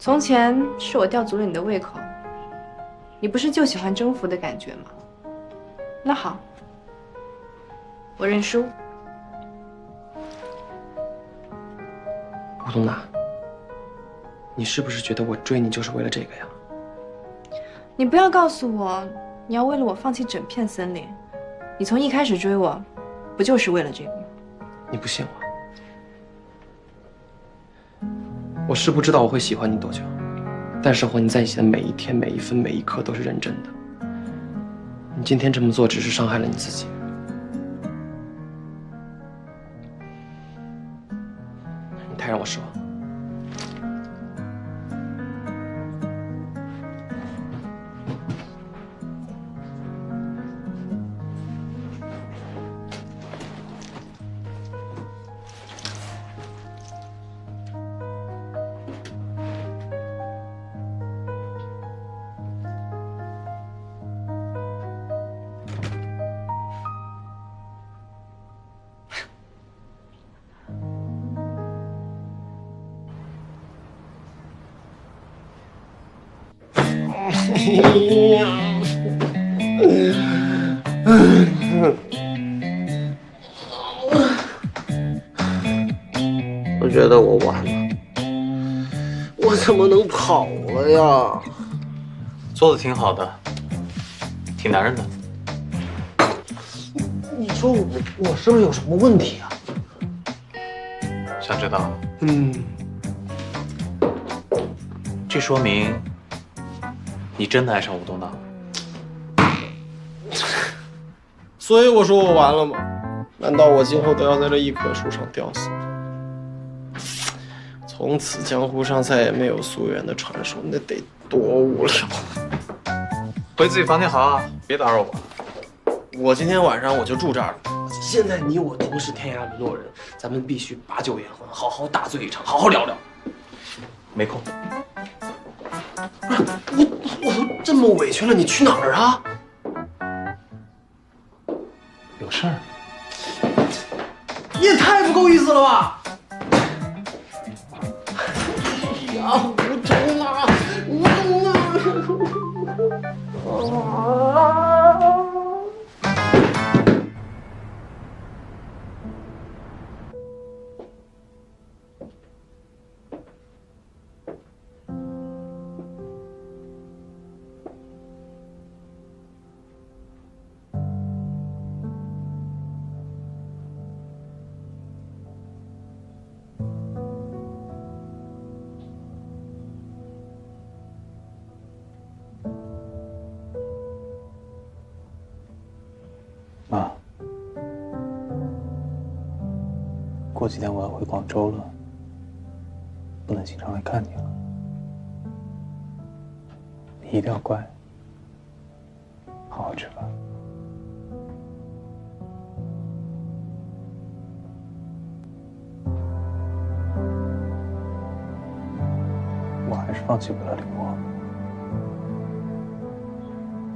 从前是我吊足了你的胃口，你不是就喜欢征服的感觉吗？那好，我认输。吴东娜，你是不是觉得我追你就是为了这个呀？你不要告诉我你要为了我放弃整片森林，你从一开始追我，不就是为了这个吗？你不信我？我是不知道我会喜欢你多久，但是和你在一起的每一天、每一分、每一刻都是认真的。你今天这么做只是伤害了你自己。你太让我失望。我觉得我完了，我怎么能跑了呀？做的挺好的，挺男人的。你说我是不是有什么问题啊？想知道？嗯，这说明你真的爱上吴东娜了。所以我说我完了吗？难道我今后都要在这一棵树上吊死？从此江湖上再也没有溯源的传说，那得多无聊！回自己房间好啊，别打扰我。我今天晚上我就住这儿了。现在你我都是天涯沦落人，咱们必须把酒言欢，好好大醉一场，好好聊聊。没空。我都这么委屈了，你去哪儿啊？有事儿。你也太不够意思了吧！哎呀，吴东娜，吴东娜！妈，过几天我要回广州了，不能经常来看你了。你一定要乖，好好吃饭。我还是放弃不了李默。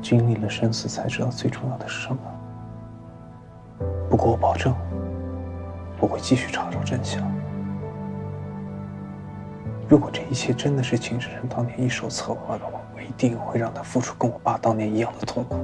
经历了生死，才知道最重要的是什么。不过我保证，我会继续查找真相。如果这一切真的是秦志成当年一手策划的话，我一定会让他付出跟我爸当年一样的痛苦。